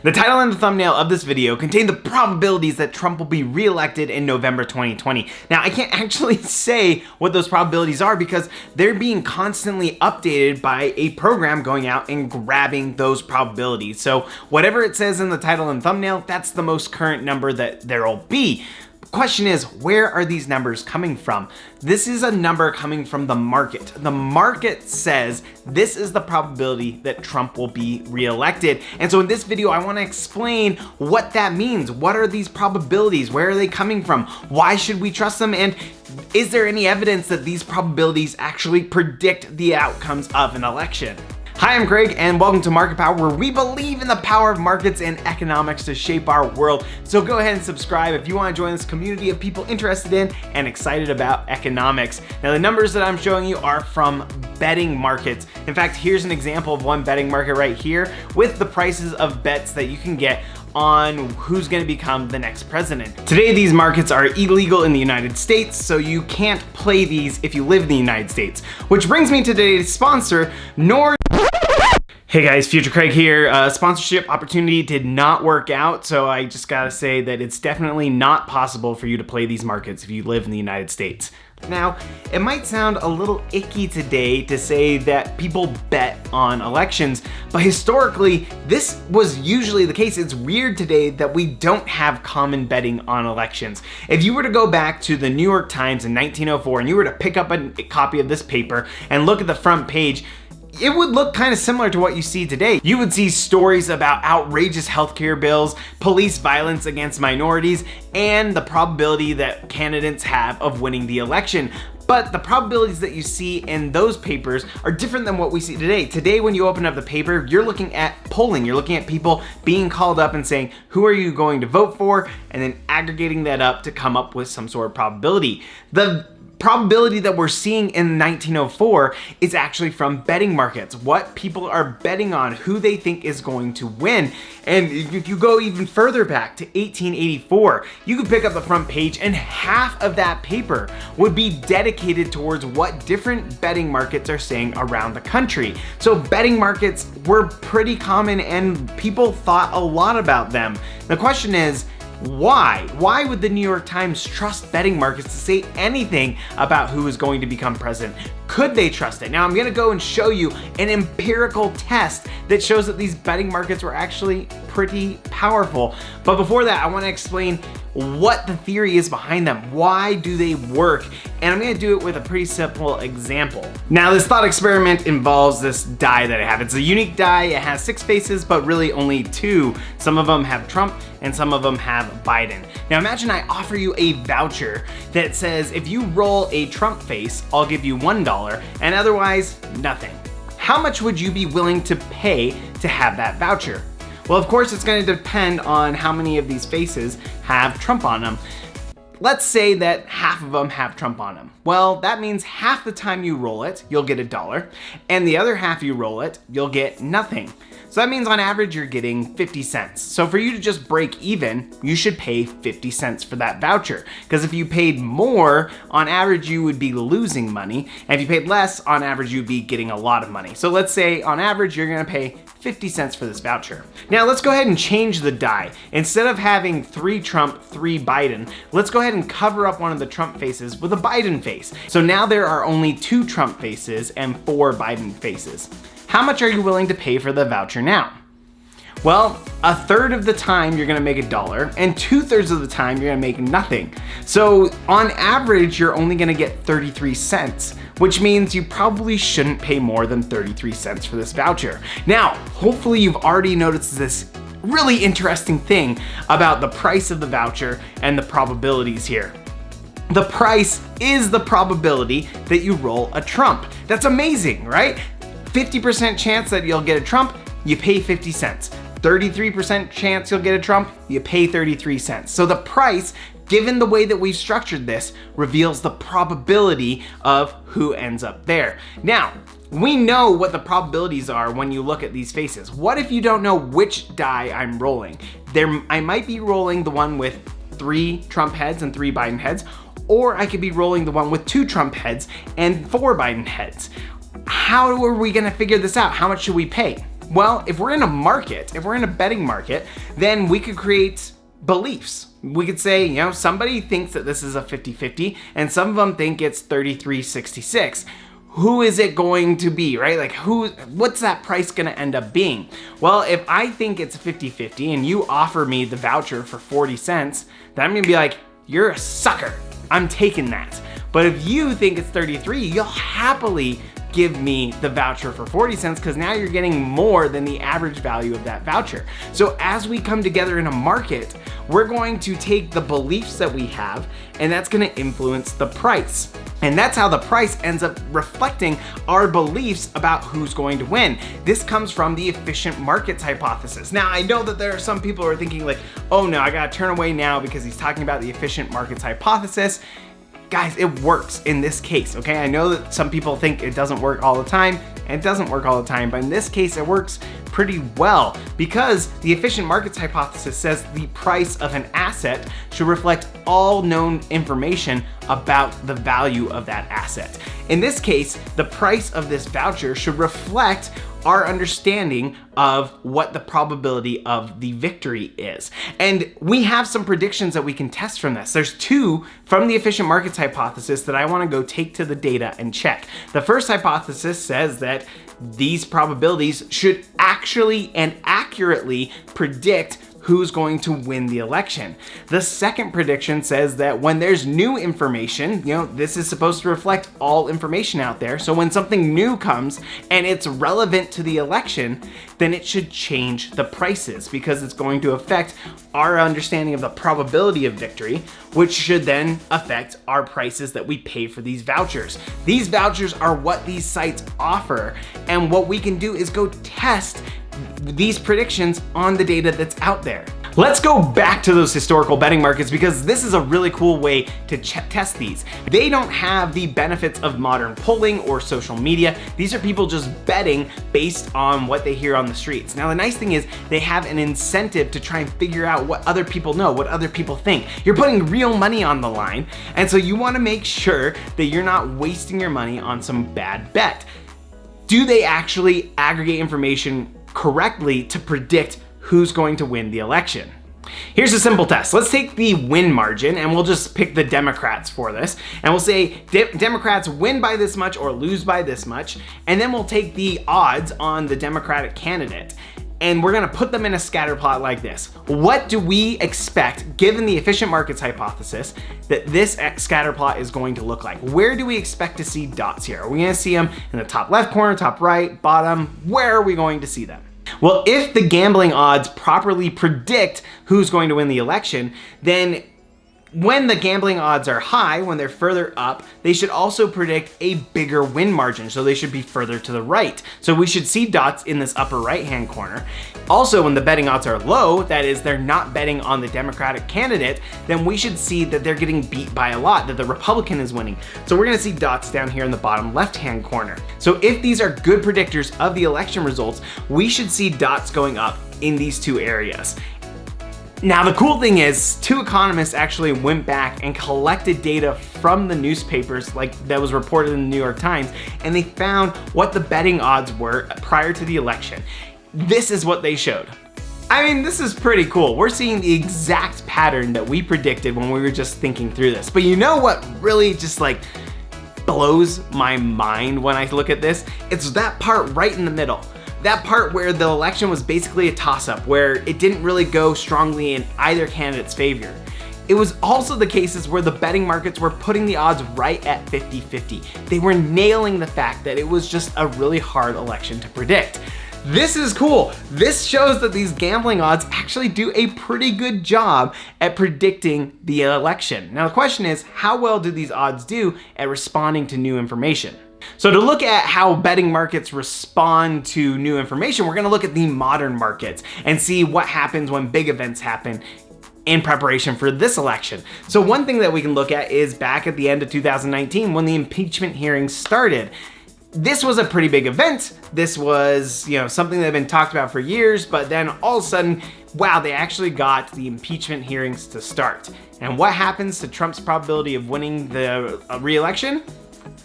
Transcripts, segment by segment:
The title and the thumbnail of this video contain the probabilities that Trump will be re-elected in November 2020. Now, I can't actually say what those probabilities are because they're being constantly updated by a program going out and grabbing those probabilities. So whatever it says in the title and thumbnail, that's the most current number that there'll be. Question is, where are these numbers coming from? This is a number coming from the market. The market says this is the probability that Trump will be reelected. And so in this video, I want to explain what that means. What are these probabilities? Where are they coming from? Why should we trust them? And is there any evidence that these probabilities actually predict the outcomes of an election? Hi, I'm Craig, and welcome to Market Power, where we believe in the power of markets and economics to shape our world. So go ahead and subscribe if you want to join this community of people interested in and excited about economics. Now, the numbers that I'm showing you are from betting markets. In fact, here's an example of one betting market right here with the prices of bets that you can get on who's going to become the next president. Today, these markets are illegal in the United States, so you can't play these if you live in the United States. Which brings me to today's sponsor, Hey guys, Future Craig here. Sponsorship opportunity did not work out, so I just gotta say that it's definitely not possible for you to play these markets if you live in the United States. Now, it might sound a little icky today to say that people bet on elections, but historically, this was usually the case. It's weird today that we don't have common betting on elections. If you were to go back to the New York Times in 1904 and you were to pick up a copy of this paper and look at the front page, it would look kind of similar to what you see today. You would see stories about outrageous healthcare bills, police violence against minorities, and the probability that candidates have of winning the election. But the probabilities that you see in those papers are different than what we see today. Today, when you open up the paper, you're looking at polling. You're looking at people being called up and saying, who are you going to vote for? And then aggregating that up to come up with some sort of probability. The probability that we're seeing in 1904 is actually from betting markets, what people are betting on, who they think is going to win. And if you go even further back to 1884, you could pick up the front page and half of that paper would be dedicated towards what different betting markets are saying around the country. So betting markets were pretty common and people thought a lot about them. The question is, why? Why would the New York Times trust betting markets to say anything about who is going to become president? Could they trust it? Now, I'm gonna go and show you an empirical test that shows that these betting markets were actually pretty powerful. But before that, I wanna explain what the theory is behind them. Why do they work? And I'm gonna do it with a pretty simple example. Now, this thought experiment involves this die that I have. It's a unique die. It has 6 faces, but really only 2. Some of them have Trump and some of them have Biden. Now, imagine I offer you a voucher that says, if you roll a Trump face, I'll give you $1, and otherwise, nothing. How much would you be willing to pay to have that voucher? Well, of course, it's going to depend on how many of these faces have Trump on them. Let's say that half of them have Trump on them. Well, that means half the time you roll it, you'll get $1, and the other half you roll it, you'll get nothing. So that means on average, you're getting 50 cents. So for you to just break even, you should pay 50 cents for that voucher. Because if you paid more, on average, you would be losing money. And if you paid less, on average, you'd be getting a lot of money. So let's say on average, you're gonna pay 50 cents for this voucher. Now let's go ahead and change the die. Instead of having 3 Trump, 3 Biden, let's go ahead and cover up one of the Trump faces with a Biden face. So now there are only 2 Trump faces and 4 Biden faces. How much are you willing to pay for the voucher now? Well, a third of the time you're gonna make $1, and 2/3 of the time you're gonna make nothing. So on average, you're only gonna get 33 cents, which means you probably shouldn't pay more than 33 cents for this voucher. Now, hopefully you've already noticed this really interesting thing about the price of the voucher and the probabilities here. The price is the probability that you roll a Trump. That's amazing, right? 50% chance that you'll get a Trump, you pay 50 cents. 33% chance you'll get a Trump, you pay 33 cents. So the price, given the way that we've structured this, reveals the probability of who ends up there. Now, we know what the probabilities are when you look at these faces. What if you don't know which die I'm rolling? I might be rolling the one with 3 Trump heads and 3 Biden heads, or I could be rolling the one with 2 Trump heads and 4 Biden heads. How are we gonna figure this out? How much should we pay? Well, if we're in a market, if we're in a betting market, then we could create beliefs. We could say, you know, somebody thinks that this is a 50-50 and some of them think it's 33-66. Who is it going to be, right? Like what's that price gonna end up being? Well, if I think it's 50-50 and you offer me the voucher for 40 cents, then I'm gonna be like, you're a sucker. I'm taking that. But if you think it's 33, you'll happily give me the voucher for 40 cents because now you're getting more than the average value of that voucher. So as we come together in a market, we're going to take the beliefs that we have and that's gonna influence the price. And that's how the price ends up reflecting our beliefs about who's going to win. This comes from the efficient markets hypothesis. Now, I know that there are some people who are thinking like, oh no, I gotta turn away now because he's talking about the efficient markets hypothesis. Guys, it works in this case, okay? I know that some people think it doesn't work all the time, and it doesn't work all the time, but in this case, it works pretty well because the efficient markets hypothesis says the price of an asset should reflect all known information about the value of that asset. In this case, the price of this voucher should reflect our understanding of what the probability of the victory is. And we have some predictions that we can test from this. There's two from the efficient markets hypothesis that I wanna go take to the data and check. The first hypothesis says that these probabilities should actually and accurately predict who's going to win the election. The second prediction says that when there's new information, you know, this is supposed to reflect all information out there. So when something new comes and it's relevant to the election, then it should change the prices because it's going to affect our understanding of the probability of victory, which should then affect our prices that we pay for these vouchers. These vouchers are what these sites offer, and what we can do is go test these predictions on the data that's out there. Let's go back to those historical betting markets because this is a really cool way to test these. They don't have the benefits of modern polling or social media. These are people just betting based on what they hear on the streets. Now, the nice thing is they have an incentive to try and figure out what other people know, what other people think. You're putting real money on the line, and so you want to make sure that you're not wasting your money on some bad bet. Do they actually aggregate information correctly to predict who's going to win the election? Here's a simple test. Let's take the win margin and we'll just pick the Democrats for this. And we'll say Democrats win by this much or lose by this much. And then we'll take the odds on the Democratic candidate and we're gonna put them in a scatter plot like this. What do we expect, given the efficient markets hypothesis, that this scatter plot is going to look like? Where do we expect to see dots here? Are we gonna see them in the top left corner, top right, bottom? Where are we going to see them? Well, if the gambling odds properly predict who's going to win the election, then when the gambling odds are high, when they're further up, they should also predict a bigger win margin, so they should be further to the right. So we should see dots in this upper right-hand corner. Also, when the betting odds are low, that is, they're not betting on the Democratic candidate, then we should see that they're getting beat by a lot, that the Republican is winning. So we're gonna see dots down here in the bottom left-hand corner. So if these are good predictors of the election results, we should see dots going up in these two areas. Now, the cool thing is, two economists actually went back and collected data from the newspapers like that was reported in the New York Times, and they found what the betting odds were prior to the election. This is what they showed. I mean, this is pretty cool. We're seeing the exact pattern that we predicted when we were just thinking through this. But you know what really just like blows my mind when I look at this? It's that part right in the middle. That part where the election was basically a toss-up, where it didn't really go strongly in either candidate's favor. It was also the cases where the betting markets were putting the odds right at 50-50. They were nailing the fact that it was just a really hard election to predict. This is cool. This shows that these gambling odds actually do a pretty good job at predicting the election. Now the question is, how well do these odds do at responding to new information? So to look at how betting markets respond to new information, we're gonna look at the modern markets and see what happens when big events happen in preparation for this election. So one thing that we can look at is back at the end of 2019 when the impeachment hearings started. This was a pretty big event. This was, something that had been talked about for years, but then all of a sudden, wow, they actually got the impeachment hearings to start. And what happens to Trump's probability of winning the re-election?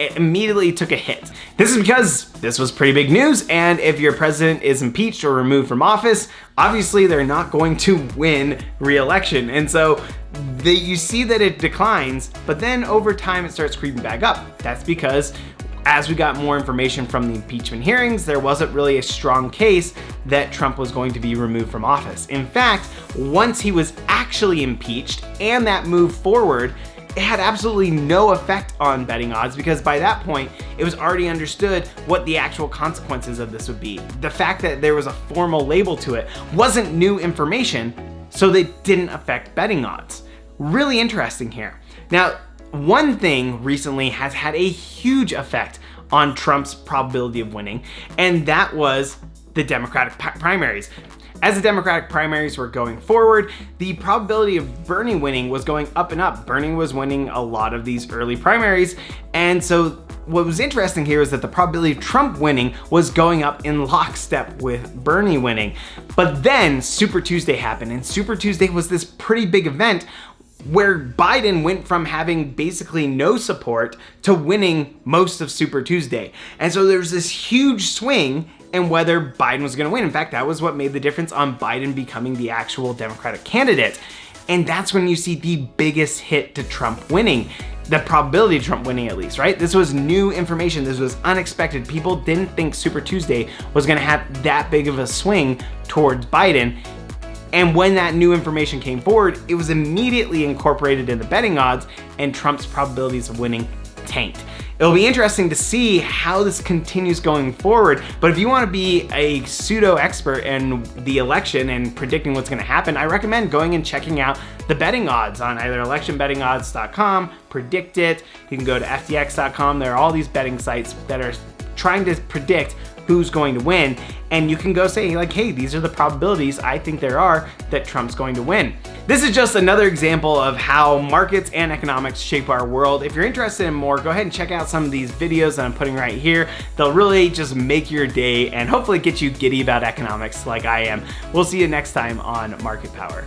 it immediately took a hit. This is because this was pretty big news, and if your president is impeached or removed from office, obviously they're not going to win re-election. And so you see that it declines, but then over time it starts creeping back up. That's because as we got more information from the impeachment hearings, there wasn't really a strong case that Trump was going to be removed from office. In fact, once he was actually impeached and that moved forward, it had absolutely no effect on betting odds, because by that point, it was already understood what the actual consequences of this would be. The fact that there was a formal label to it wasn't new information, so they didn't affect betting odds. Really interesting here. Now, one thing recently has had a huge effect on Trump's probability of winning, and that was the Democratic primaries. As the Democratic primaries were going forward, the probability of Bernie winning was going up and up. Bernie was winning a lot of these early primaries, and so what was interesting here is that the probability of Trump winning was going up in lockstep with Bernie winning. But then Super Tuesday happened, and Super Tuesday was this pretty big event where Biden went from having basically no support to winning most of Super Tuesday. And so there's this huge swing in whether Biden was gonna win. In fact, that was what made the difference on Biden becoming the actual Democratic candidate. And that's when you see the biggest hit to Trump winning. The probability of Trump winning, at least, right? This was new information. This was unexpected. People didn't think Super Tuesday was gonna have that big of a swing towards Biden. And when that new information came forward, it was immediately incorporated in the betting odds, and Trump's probabilities of winning tanked. It'll be interesting to see how this continues going forward, but if you want to be a pseudo expert in the election and predicting what's going to happen, I recommend going and checking out the betting odds on either electionbettingodds.com, Predict It, you can go to ftx.com. There are all these betting sites that are trying to predict who's going to win, and you can go say like, hey, these are the probabilities I think there are that Trump's going to win. This is just another example of how markets and economics shape our world. If you're interested in more, go ahead and check out some of these videos that I'm putting right here. They'll really just make your day and hopefully get you giddy about economics like I am. We'll see you next time on Market Power.